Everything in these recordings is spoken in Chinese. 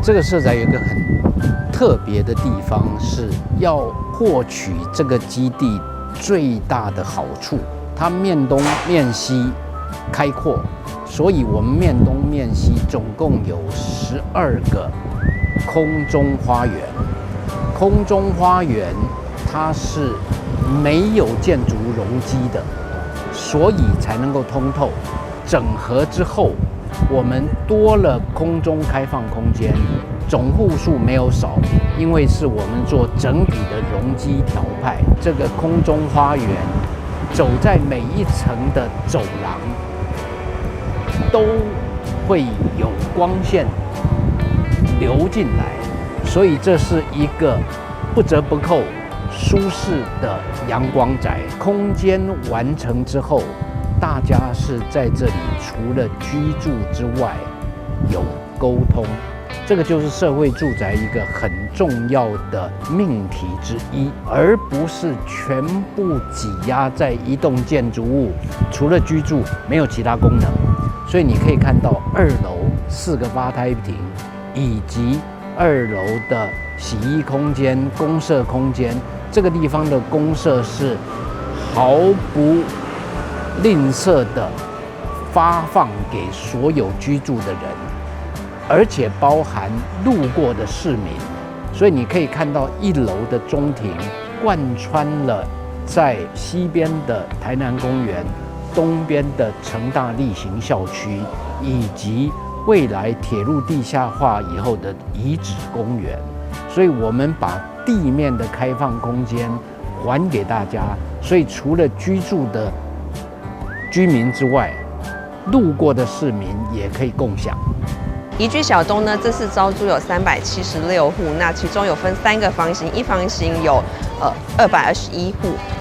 這個社宅有一個很特別的地方，是要獲取這個基地最大的好處。它面東面西開闊，所以我們面東面西總共有12個空中花園。空中花園它是沒有建築容積的，所以才能夠通透。整合之後，我們多了空中開放空間，總戶數沒有少，因為是我們做整體的容積調派。這個空中花園走在每一層的走廊，都會有光線流進來，所以這是一個不折不扣舒適的陽光宅。空間完成之後，大家是在這裡除了居住之外，有溝通，這個就是社會住宅一個很重要的命題之一，而不是全部擠壓在一棟建築物，除了居住沒有其他功能。所以你可以看到2樓4個吧台亭，以及2樓的洗衣空間、公設空間，這個地方的公設是毫不吝嗇的發放給所有居住的人，而且包含路過的市民。所以你可以看到1樓的中庭貫穿了在西邊的台南公園、東邊的成大力行校區，以及未來鐵路地下化以後的遺址公園。所以我們把地面的開放空間還給大家，所以除了居住的居民之外，路過的市民也可以共享。宜居小東呢，這次招租有376戶，那其中有分3個房型，一房型有221戶，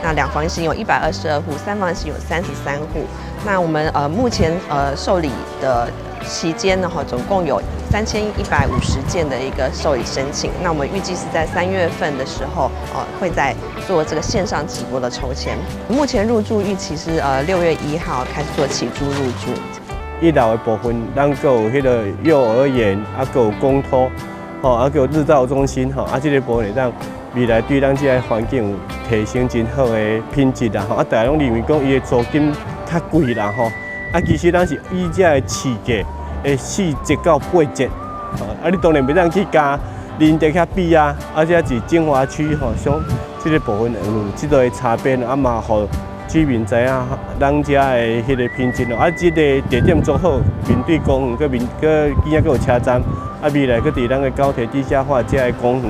那2房型有122戶，3房型有33戶。那我們目前受理的期間呢，總共有3150件的一个受理申請。那我們預計是在3月份的時候，會在做這個線上直播的抽籤。目前入住預期是6月1號開始做起租入住。1樓的部分，咱還有迄個幼兒園，還有公托，還有日照中心，這個部分讓未來對咱這個環境有提升真好的品質啦。大家攏認為講伊的租金較貴啦，其實咱是以這個市價的4折到8折，你當然袂當去加鄰地較比啊，而且是精華區，像這個部分有這個差別，嘛互居民知影咱遮的迄個品質咯。這個地點做好，面對公園，佮有車站，未來佮佇咱的高鐵地下化遮的公園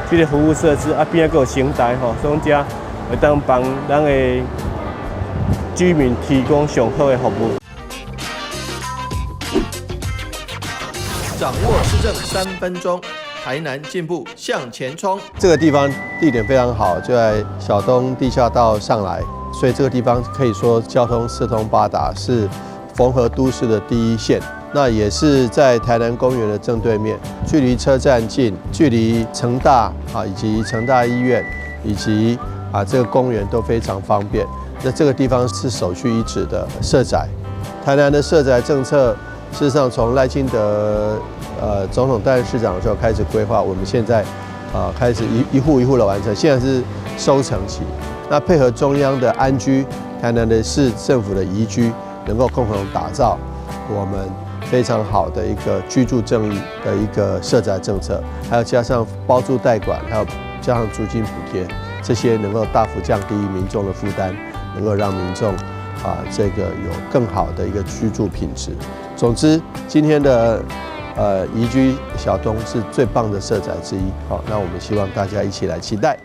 這個服務設施邊佮有城台所以遮會當幫咱的居民提供上好的服務。掌握市政3分鐘，台南進步向前衝。這個地方地點非常好，就在小東地下道上來，所以這個地方可以說交通四通八達，是縫合都市的第一線。那也是在台南公園的正對面，距離車站近，距離成大以及成大醫院以及這個公園都非常方便。那這個地方是首屈一指的社宅。台南的社宅政策，事實上從賴清德總統擔任市長的時候開始規劃，我們現在開始一戶一戶的完成，現在是收成期。那配合中央的安居，台南的市政府的宜居，能夠共同打造我們非常好的一個居住正義的一個社宅政策，還有加上包租代管，還有加上租金補貼，這些能夠大幅降低民眾的負擔，能夠讓民眾這個有更好的一個居住品質。總之，今天的宜居小東是最棒的社宅之一。好，那我們希望大家一起來期待。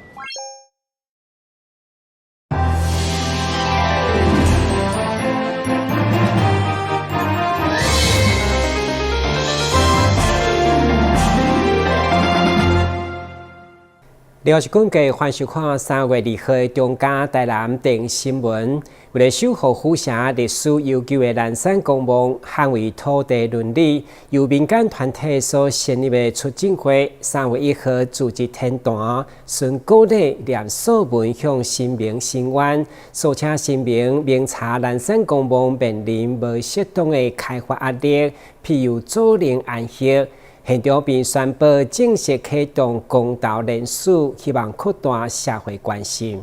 了是講嘅，歡迎收看3月2號的中嘉台南電新聞。為了守護府城歷史悠久的南山公墓，捍衛土地倫理，由民間團體所成立的促進會，3月1號組織天壇，順鼓勵念訴文向神明申冤，訴請神明明察南山公墓面臨無適當的開發壓力，譬如阻人安息。現場並宣布正式啟動公投連署，希望擴大社會關心。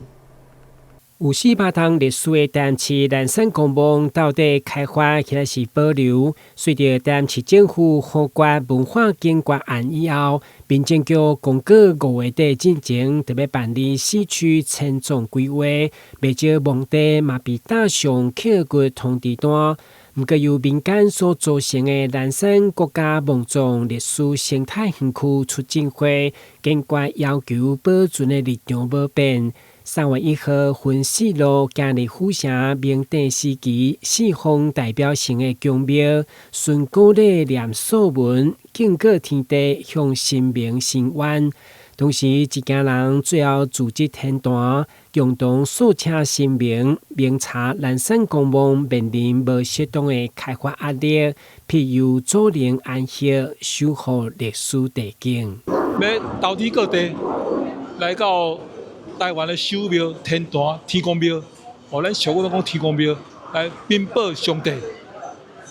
有400棟歷史的台南市南山公墓到底開發還是保留？隨着台南市政府核決文化景觀案以後，民政局公告5月底進前特別辦理市區遷總規劃，不少墓地嘛被打上刻骨通知單。不過由民間所組成的南山國家墓葬歷史生態園區促進會，堅決要求保存的立場不變。3月1號，分4路今日府城明帝時期4方代表性的宮廟，順古禮念素文，敬告天地，向神明申冤。同時，一家人最後組織天團，共同訴請神明明察南山公墓面臨無適當的開發壓力，庇佑祖靈安息，守護歷史地景。要投資各地來到台灣的守廟、天壇、天公廟，咱俗語都講天公廟，來稟報上帝，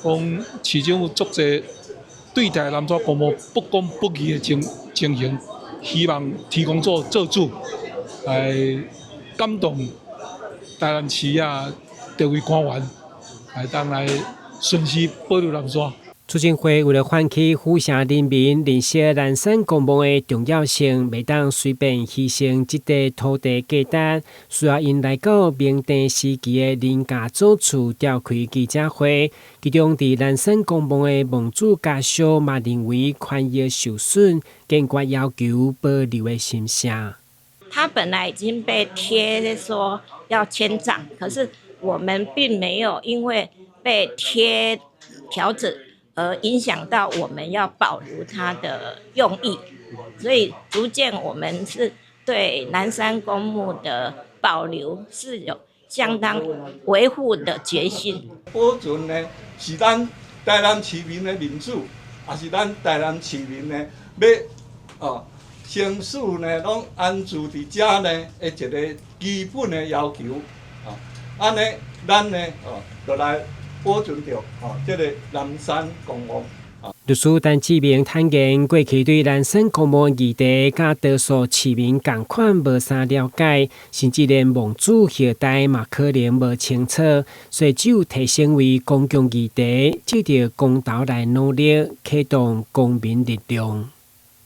講市政府足濟對待南山公墓不公不義的情形，希望天公做主，來感動台南市各位官員，來當來順勢保留南山。促進會為了喚起府城人民認識南山公墓的重要性，袂當隨便犧牲這塊土地價值，需要因來到明帝時期的林家祖厝召開記者會。其中佇南山公墓的墓主家屬嘛認為權益受損，堅決要求保留的心聲。他本來已經被貼說要遷葬，可是我們並沒有因為被貼條子而影響到我們要保留它的用意，所以逐漸我們是對南山公墓的保留是有相當維護的決心。保存呢是咱台南市民的民主，也是咱台南市民呢要生死呢攏安住佇遮呢的一個基本的要求。安尼咱呢就來保存着這個南山公墓。律師陳志明坦言，過去對南山公墓議題，甲多數市民同款無啥了解，甚至連墓主後代嘛可能無清楚，所以只有提升為公共議題，借着公投來努力，啟動公民力量。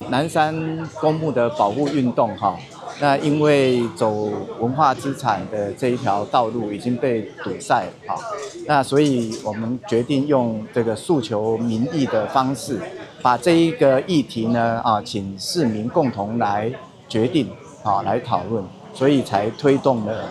南山公墓的保護運動，那因為走文化資產的這一條道路已經被堵塞了，那所以我們決定用這個訴求民意的方式，把這一個議題呢，請市民共同來決定，來討論，所以才推動了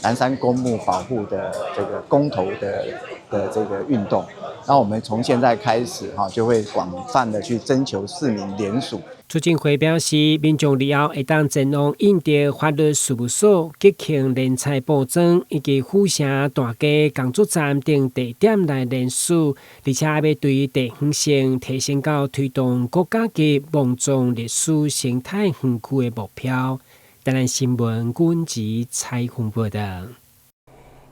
南山公墓保護的這個公投的這個運動。那我們從現在開始就會廣泛的去徵求市民聯署。促進會表示，民眾以後會當前往印地法律事務所、吉慶聯菜報章以及府城大街工作站等地點來聯署，而且要對地方性提升到推動國家級墓葬歷史生態園區的目標。台南新聞阮吉採訪報道。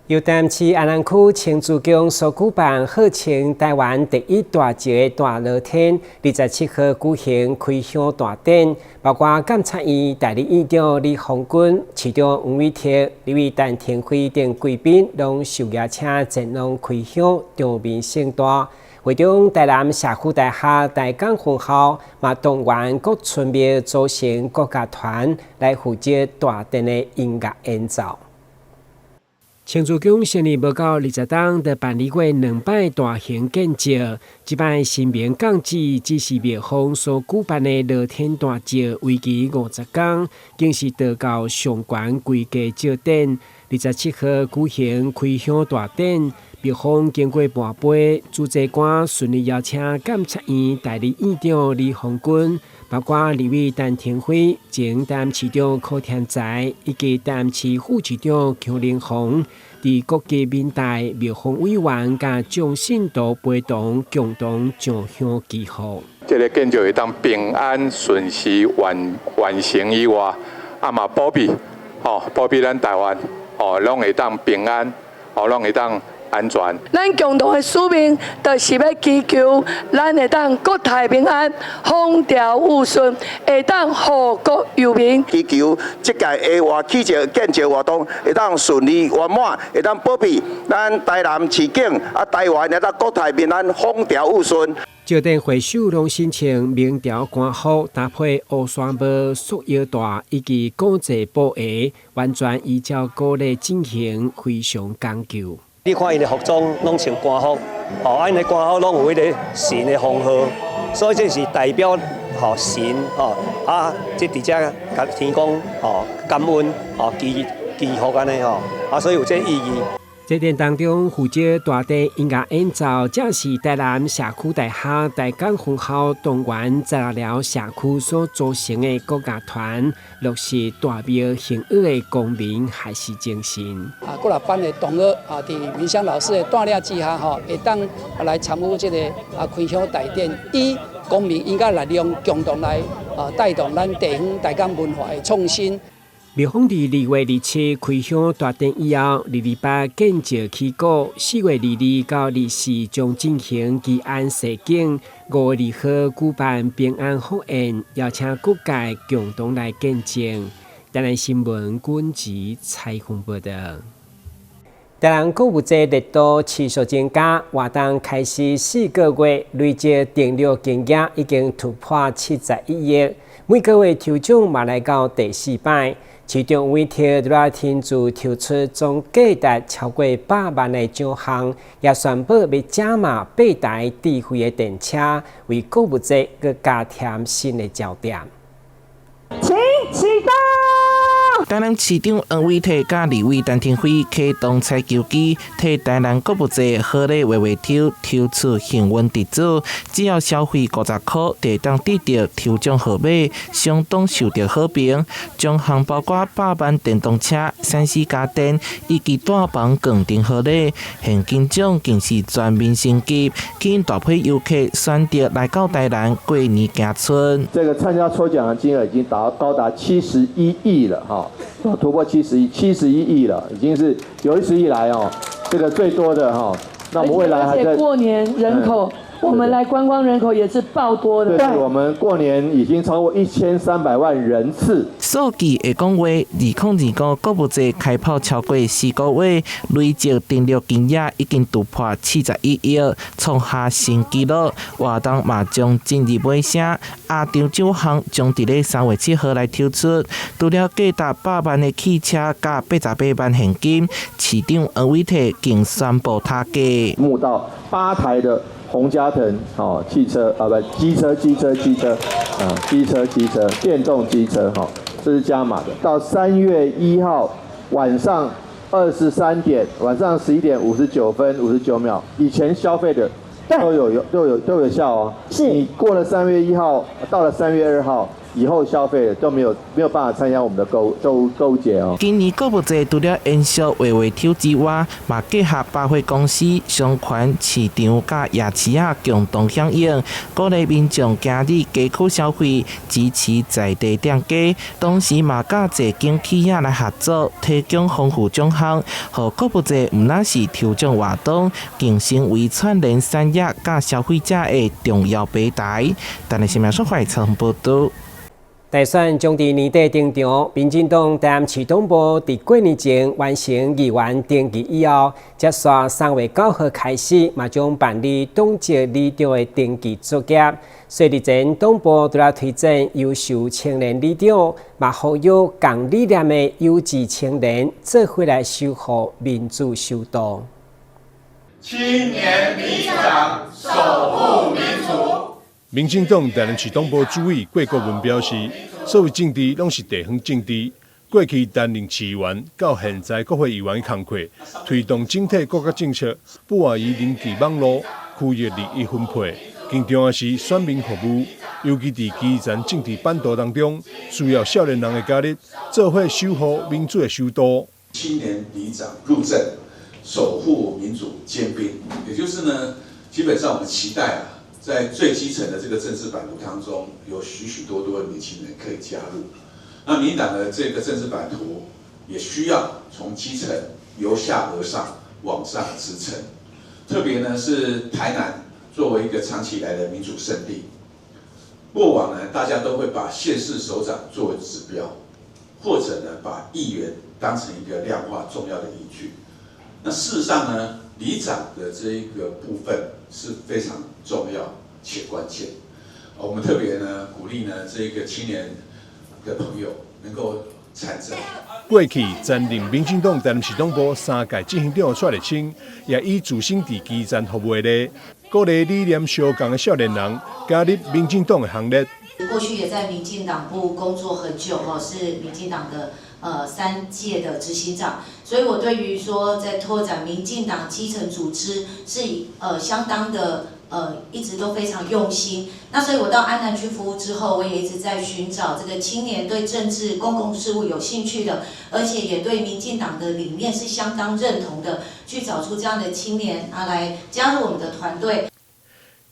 由台南市安南區青竹宮所舉辦號稱台灣第一大橋的大樂天，27號舉行開箱大典，包括監察院代理院長李鴻鈞、市長黃偉哲、立委陳廷輝等貴賓，攏受邀請前往開箱，場面盛大。會中台南社區大學大港分校嘛動員各村廟組成國家團來負責大典的音樂演奏。青竹宮成立不到20天，就辦理過2擺大型建醮。這擺新明降旨，只是廟方所舉辦的樂天大醮，為期50天，更是達到上懸規格醮典。27號舉行開箱大典，廟方經過盤杯，主祭官順利邀請監察院代理院長李鴻鈞，包括立委陳廷輝、前台南市長柯天才以及台南市副市長邱玲紅，佇各級民代、廟方委員甲眾信徒陪同，共同上香祈福。這個建醮會當平安順時完成以外，嘛保庇，保庇咱台灣，攏會當平安，攏會當安全。咱共同的使命，就是要祈求咱会當國泰民安、風調雨順，會當護國佑民。祈求這屆的建設活動會當順利圓滿，會當保庇咱台南市境啊，台灣會當國泰民安、風調雨順。招待會首攏申請明朝官服，搭配烏山帽、束腰帶以及古蹟布鞋，完全依照古例進行，非常講究。你看因的服裝攏穿官服，因的官服攏有迄個神的封號，所以這是代表神即佇遮甲天公感恩祈福安尼所以有這意義。祭典當中負責大地音樂演奏，這是台南社區大學大港分校東園10寮社區所組成的國樂團，落實大廟行樂的公民還是精神。國樂班的同學佇民祥老師的帶領之下，會當來參與這個開箱大典，以公民應該力量共同來帶動咱地方大港文化的創新。廟方伫2月27開箱大典以後，2禮拜建醮起鼓，4月22到24將進行祈安示警，5月2號舉辦平安福宴，邀請各界共同來見證。台南新聞軍籍採訪報道。台南購物節熱度持續增加，活動開始4個月，累計訂閱金額已經突破71億，每個月抽獎嘛來到第4擺。其中每天都要天助抽出總價值超過100萬的獎項，也宣布要加碼8台智慧的電車，為購物節佮加添新的焦點。請啟動。台南市長黃偉綽甲立委陳廷輝啟動採購機，替台南購物節好禮月月抽抽出幸運地主，只要消費50塊，就當得到抽獎號碼，相當受到好評。獎項包括100萬電動車、3C 家電以及大房更訂好禮，現金獎更是全面升級，吸引大批遊客選擇來到台南過年行春。這個參加抽獎的金額已經高達71億了哈。突破71億了，已經是有史以來這個最多的哈。那我們未來還在。而且過年人口，我們來觀光人口也是爆多的。對，我們過年已經超過1300萬人次。數據會講話，2025購物節開跑超過4個月，累計訂閱金額已經突破71億，創下新紀錄。活動嘛將進入尾聲，下場獎項將在3月7號來抽出。除了價值100萬的汽車加88萬現金，市長黃偉綽更宣布他價募到8台的洪嘉騰汽車機車電動機車這是加碼的。到3月1號晚上23點，晚上11點59分59秒以前消費的都有效哦。是你過了3月1號，到了3月2號。以後消費都沒有辦法參加我們的購物節哦。今年購物節除了延續月月抽之外，嘛結合百貨公司、商圈、市場甲夜市啊共同響應，鼓勵民眾今日加區消費，支持在地店家。同時嘛，甲財經企業來合作，提供豐富獎項，讓購物節唔單是抽獎活動，更成為串聯產業甲消費者的重要平台。但係新聞說法曾報道。大選將在年底登場，民進黨台南市黨部在過年前完成議員登記以後，接續3月9號開始，嘛將辦理黨籍里長的登記作業。所以日前黨部都要推薦優秀青年里長，嘛呼籲共理念的優質青年做伙來守護民主首都。青年里長守護民主。民進黨台南市黨部主委郭國文表示，所謂政治攏是地方政治。過去擔任市議員到現在國會議員的工作，推動整體國家政策，不外於人際網絡、區域利益分配，更重要是選民服務。尤其在基層政治版圖當中，需要少年人的加入，做伙守護民主的首都。青年里長入陣，守護民主尖兵，也就是呢，基本上我們期待在最基層的這個政治版圖當中，有許許多多的年輕人可以加入。那民進黨的這個政治版圖也需要從基層由下而上，往上支撐。特別呢是台南作為一個長期以來的民主勝地，過往呢大家都會把縣市首長作為指標，或者呢把議員當成一個量化重要的依據。那事實上呢，里長的這一個部分是非常重要且關鍵。我們特別呢鼓勵呢這個青年的朋友能夠參政。過去擔任民進黨台南市黨部3屆執行長的蔡立青，也以自身在基層服務的例，鼓勵理念相同的少年人加入民進黨的行列。過去也在民進黨部工作很久是民進黨的3屆的執行長，所以我對於說在拓展民進黨基層組織是相當的一直都非常用心。那所以我到安南區服務之後，我也一直在尋找這個青年對政治公共事務有興趣的，而且也對民進黨的理念是相當認同的，去找出這樣的青年來加入我們的團隊。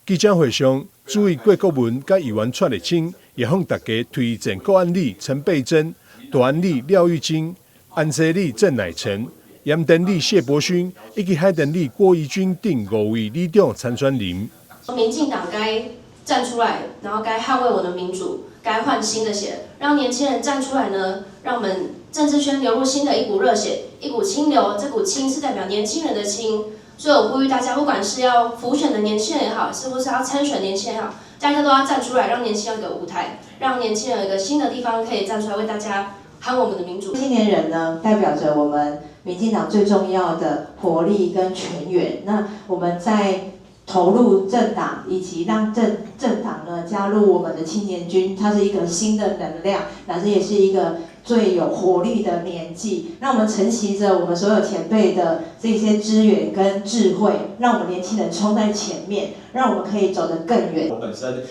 記者會上，主委郭國文甲議員蔡立青也向大家推薦高安里陳佩珍、大安里廖玉金、安西里鄭乃成、鹽埕里謝伯勳以及海埕里郭怡君等5位里長參選人。民進黨該站出來，然後該捍衛我的民主，該換新的血，讓年輕人站出來呢，讓我們政治圈流入新的一股熱血，一股清流。這股清是代表年輕人的清。所以我呼籲大家，不管是要輔選的年輕人也好，是不是要參選年輕人也好，大家都要站出來，讓年輕人有個舞台，讓年輕人有一個新的地方可以站出來為大家喊我們的民主。青年人呢，代表着我們民進党最重要的活力跟全員。那我們在投入政黨，以及讓政黨呢加入我們的青年軍，它是一個新的能量，那这也是一個最有活力的年紀。讓我們承襲着我們所有前輩的這些資源跟智慧，讓我們年輕人衝在前面，讓我們可以走得更遠。我本身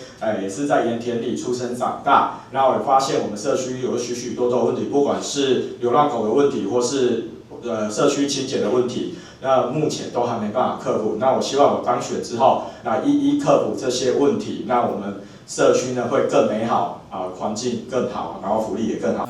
也是在鹽田裡出生長大，然後也發現我們社區有許許多多問題，不管是流浪狗的問題，或是社區清潔的問題。那目前都還沒辦法克服。那我希望我當選之後，那一一克服這些問題，那我們社區呢會更美好，環境更好，然後福利也更好。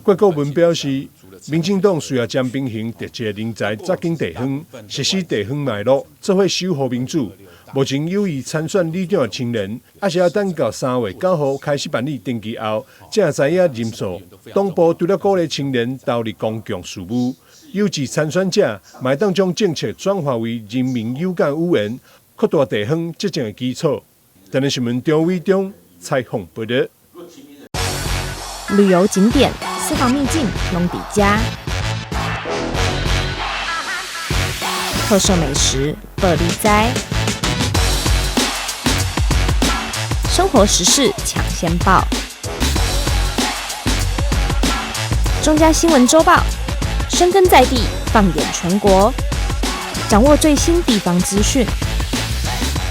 郭國文表示，民進黨需要將秉行特質人才扎進地方，實施地方脈絡，做伙守護民主。目前有意參選里長的青年，還是要等到3月9號開始辦理登記後，才知影人數。黨部除了鼓勵青年投入公共事務，有志參選者，也當將政策轉化為人民有感有緣，擴大地方執政的基礎。台南新聞張偉忠採訪報道。旅遊景點、私房秘境攏底家，特色美食樂力哉，生活時事搶先報，中嘉新聞週報，深耕在地，放眼全國，掌握最新地方資訊。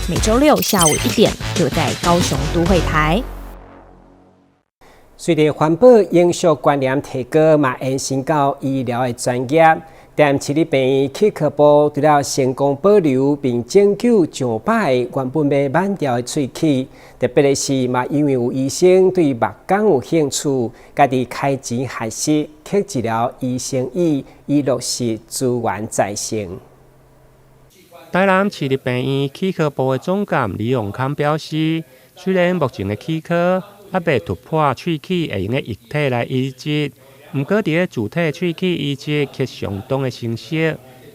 每週6下午1點，就在高雄都會台。隨着環保永續觀念提高，嘛延伸到醫療的專業。但市立病院齒科部除了成功保留並拯救上百個原本要挽掉的喙齒，特別的是嘛，因為有醫生對目光有興趣，家己開錢學習，克制了醫生椅，以落實資源再生。台南市立病院齒科部的總監李永康表示，雖然目前的齒科還未突破喙齒會用的液體來移植，不過在個主體喙齒移植卻相當的成熟。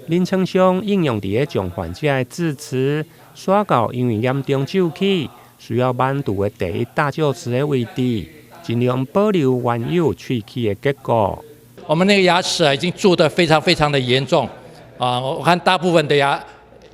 臨床上應用在將患者的智齒刷到因為嚴重皺起，需要挽除的第一大臼齒的位置，盡量保留原有喙齒的結構。我們那個牙齒已經蛀得非常非常的嚴重我看大部分的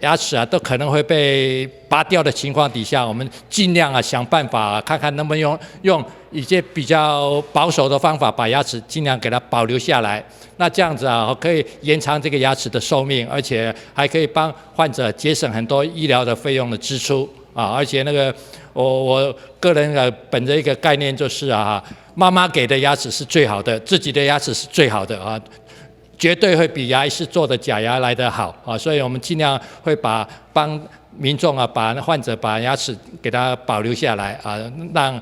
牙齒都可能會被拔掉的情況底下，我們盡量想辦法看看能不能用一些比較保守的方法，把牙齒盡量給它保留下來。那這樣子可以延長這個牙齒的壽命，而且還可以幫患者節省很多醫療的費用的支出而且那個我個人本着一個概念就是媽媽給的牙齒是最好的，自己的牙齒是最好的絕對會比牙醫師做的假牙來得好所以我們盡量會幫民眾把患者把牙齒給他保留下來讓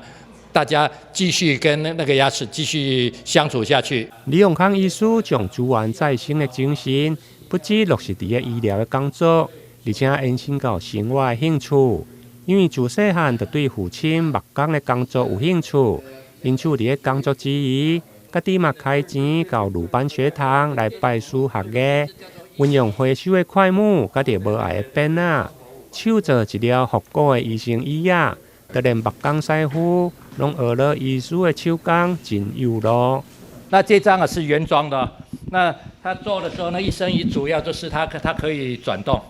大家繼續跟那個牙齒繼續相處下去。李永康醫師將資源再生的精神，不止落實在醫療的工作，而且延伸到生活的興趣。因為自細漢就對父親木工的工作有興趣，因此在工作之餘，家己嘛開錢到魯班學堂來拜師學藝，運用回收的塊木，甲啲無愛的邊仔，手做一條復古的醫生椅仔，就連木工師傅攏學了醫師的手工，真有咯。那這張啊是原裝的，那他做的時候呢，醫生椅主要就是它可以轉動。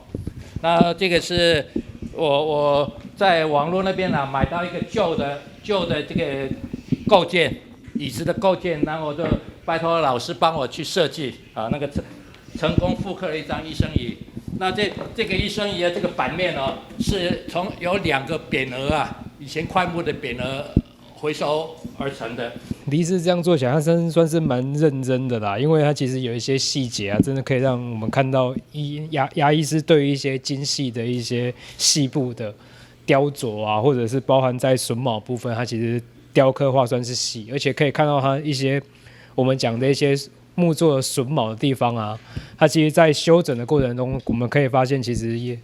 那這個是我在網絡那邊啊買到一個舊的這個構件。椅子的構件，然後我就拜託老師幫我去設計啊，那個成功復刻了一張醫生椅。那這個醫生椅的這個版面哦，是從有2個匾額啊，以前檜木的匾額回收而成的。李醫師這樣做起來，他算是蠻認真的啦，因為他其實有一些細節啊，真的可以讓我們看到牙醫師對於一些精細的一些細部的雕琢啊，或者是包含在榫卯部分，它其實雕刻畫算是細，而且可以看到它一些我們講的一些木作的榫卯的地方啊，它其實在修整的過程中，我們可以發現其實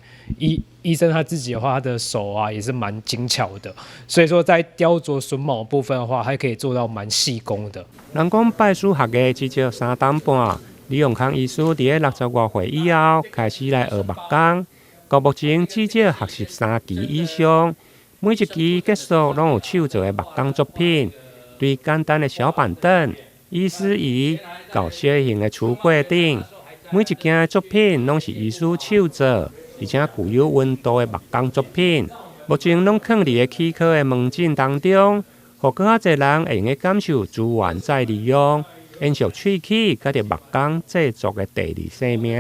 醫生他自己的話，他的手啊也是蠻精巧的，所以說在雕琢榫卯部分的話，還可以做到蠻細工的。人講拜師學藝至少3點半，李永康醫師在60多歲以後開始來學木工，到目前至少學習3期以上。每一期結束攏有手做的木工作品，對簡單的小板凳、醫師椅到小型的櫥櫃頂，每一件作品攏是醫師手做，而且具有溫度的木工作品。目前攏藏佇個齒科的門診當中，讓更較儕人會用個感受資源再利用，延續喙齒甲着木工製作的第2生命。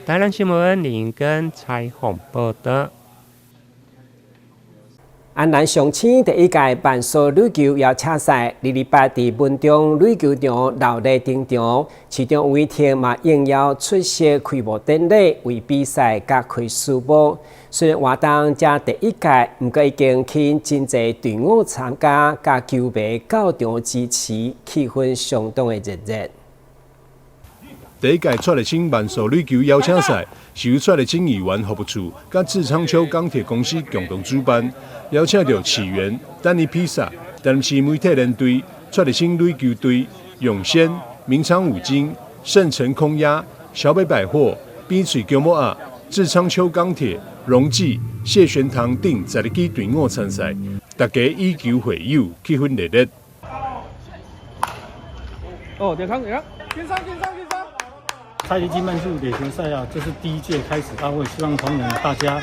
台南新聞林英根採訪報道。安南上青第1屆萬所壘球邀請賽，2禮拜在文中壘球場熱烈登場，其中吳依婷嘛應邀出席開幕典禮，為比賽加開序幕。雖然活動才第1屆，不過已經吸引真濟隊伍參加，加球迷到場支持，氣氛相當的熱烈。第1屆出嚟新萬所壘球邀請賽，是由出嚟經議員服務處甲志昌丘鋼鐵公司共同主辦，邀請到起源、丹尼披薩、台市媒體聯隊、出嚟新壘球隊、永先、明昌五金、盛城空壓、小北百貨、邊水球摩亞、志昌丘鋼鐵、榮記、謝玄堂等12支隊伍參賽，大家以球會友，氣氛熱烈。哦，點康，先上。蔡立基慢速壘球賽啊，這是第1屆開始，我也希望同仁大家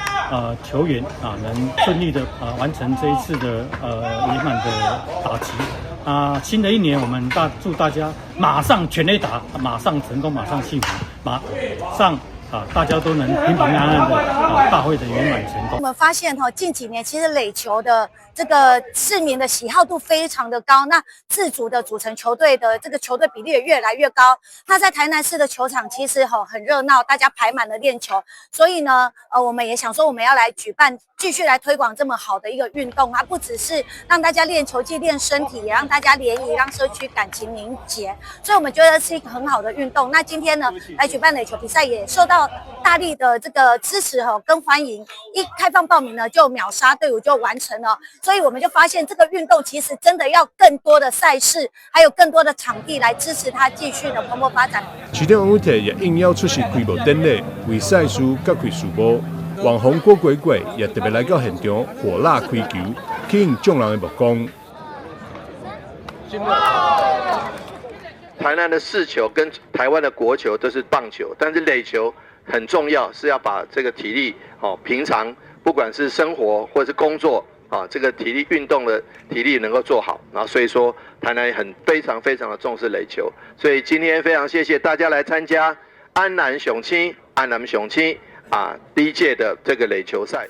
球員能順利的完成這一次的圓滿的打擊新的一年，我們祝大家馬上全壘打，馬上成功，馬上幸福，馬上大家都能平平安安的大會的圓滿成功。我們發現近幾年其實壘球的這個市民的喜好度非常的高，那自主的組成球隊的這個球隊比例也越來越高。那在台南市的球場其實很熱鬧，大家排滿了練球，所以呢，我們也想說我們要來舉辦，繼續來推廣這麼好的一個運動啊，不只是讓大家練球技、練身體，也讓大家聯誼，讓社區感情凝結。所以我們覺得是一個很好的運動。那今天呢，來舉辦壘球比賽也受到大力的這個支持跟歡迎，一開放報名呢就秒殺，隊伍就完成了。所以我們就發現這個運動其實真的要更多的賽事，還有更多的場地來支持它繼續的蓬勃發展。市長王偉霆也應邀出席開幕典禮，為賽事加開序幕。網紅郭鬼鬼也特別來到現場，火辣開球，吸引眾人的目光。台南的市球跟台灣的國球都是棒球，但是壘球很重要，是要把這個體力平常不管是生活或者是工作這個體力運動的體力能夠做好，所以說台南非常非常的重視壘球，所以今天非常謝謝大家來參加安南雄青第1屆的這個壘球賽。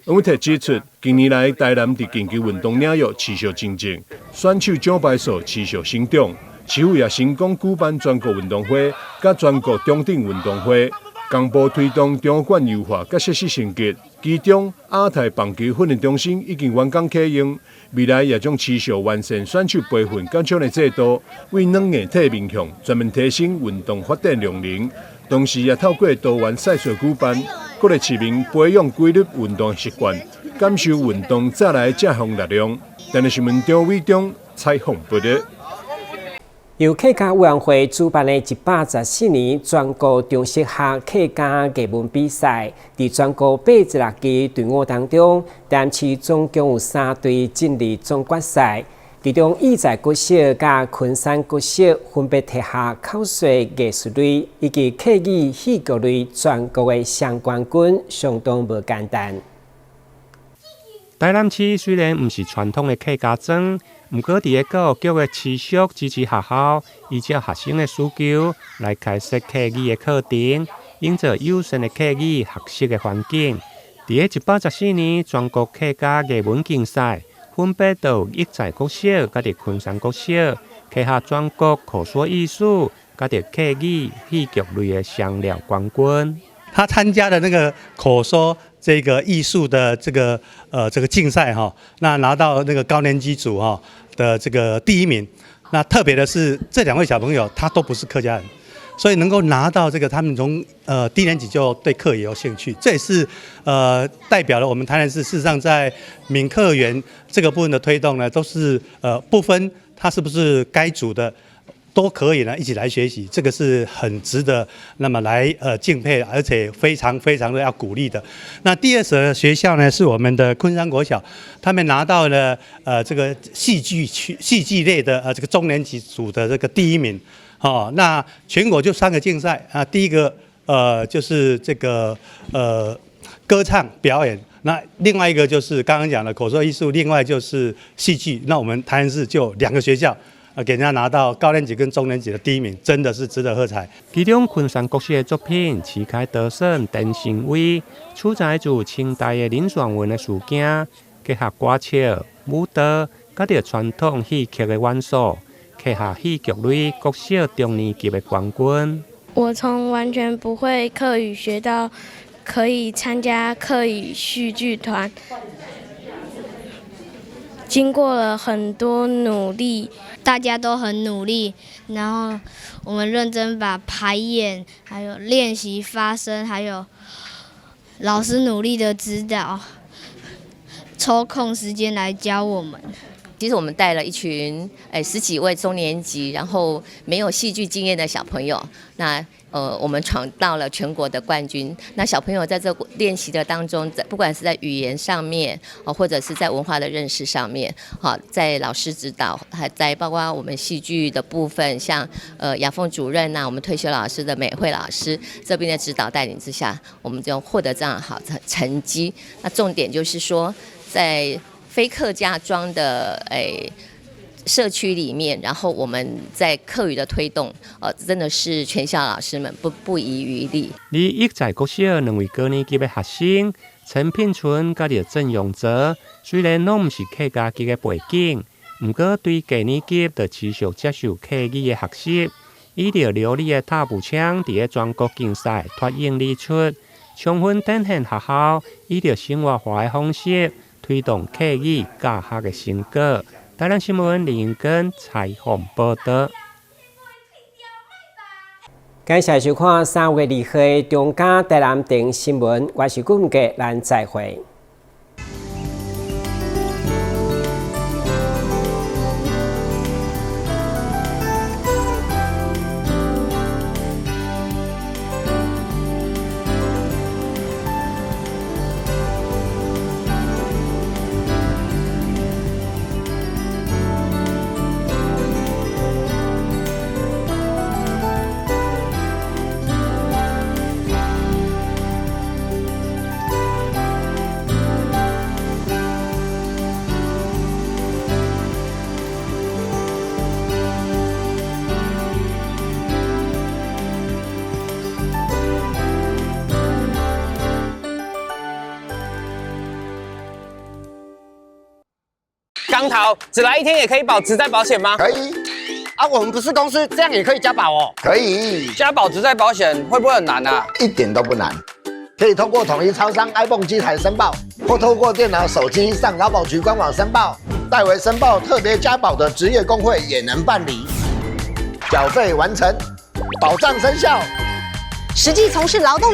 王偉霆指出，近年來台南在競技運動領域持續精進，選手獎牌數持續成長。市府也成功舉辦全國運動會、甲全國中等運動會，公布推動場館優化甲設施升級，其中亞太棒球訓練中心已經完工啟用，未來也將持續完善選手培訓獎賞的制度，為兩個體面向專門提升運動發展量能。同時也透過多元賽事舉辦，鼓勵市民培養規律運動習慣，感受運動帶來正向力量。台南新聞張偉忠採訪報道。由客家委員會主辦的114年全國中適合客家藝文比賽，在全國86支隊伍當中，台南市總共有3隊進入總決賽。其中義在國小甲昆山國小分別摕下口述藝術類以及客語戲劇類全國的雙冠軍，相當無簡單。台南市雖然不是傳統的客家莊，不過在教育局的持續支持下校，依照學生的需求來開設客語的課程，營造友善的客語學習的環境。在114年全國客家藝文競賽，分別到義在國小、甲佇昆山國小，摕下全國口說藝術、甲佇客語戲劇類的雙料冠軍。他參加的那個口說這個藝術的這個競賽哈，那拿到那個高年級組哈的這個第1名。那特別的是，這2位小朋友他都不是客家人，所以能夠拿到這個，他們從低年級就對課也有興趣，這也是代表了我們台南市事實上在閩客園這個部分的推動呢，都是不分他是不是該組的，都可以呢一起來學習，這個是很值得那麼來敬佩，而且非常非常的要鼓勵的。那第2所學校呢是我們的昆山國小，他們拿到了這個戲劇類的這個中年級組的這個第1名。哦，那全國就3個競賽啊，第一個就是這個歌唱表演，那另外一個就是剛剛講的口說藝術，另外就是戲劇。那我們台南市就2個學校。給人家拿到高年級跟中年級的第1名，真的是值得喝彩。其中昆山國小的作品《旗開得勝鄧新威》，取材自清代的林爽文的事件，結合歌唱、舞蹈，加着傳統戲劇的元素，摕下戲劇類國小中年級的冠軍。我從完全不會客語學到可以參加客語戲劇團。經過了很多努力，大家都很努力，然後我們認真把排演，還有練習發聲，還有老師努力的指導，抽空時間來教我們。其實我們帶了一群10幾位中年級，然後沒有戲劇經驗的小朋友，那我們闖到了全國的冠軍。那小朋友在這練習的當中，不管是在語言上面，或者是在文化的認識上面，在老師指導，還在包括我們戲劇的部分，像雅鳳主任吶，我們退休老師的美惠老師這邊的指導帶領之下，我們就獲得這樣好的成績。那重點就是說，在非客家莊的社區裡面，然後我們在客語的推動，真的是全校老師們不遺餘力。而義在國小2位高年級的學生陳品春甲着鄭永澤，雖然攏不是客家籍的背景，不過對低年級就持續接受客語的學習，以着流利的踏步槍，在全國競賽脫穎而出，充分展現學校以着生活化的方式推動客語教學的成果。台南新聞林英根採訪報道。感謝收看3月2日中嘉台南電新聞，我是顧文傑，咱再會。剛桃只來1天也可以保職災保險嗎？可以。啊，我們不是公司，這樣也可以加保哦。可以。加保職災保險會不會很難啊？一點都不難。可以通過統一超商 iPhone 機台申報，或透過電腦、手機上勞保局官網申報。代為申報特別加保的職業工會也能辦理。繳費完成，保障生效。實際從事勞動人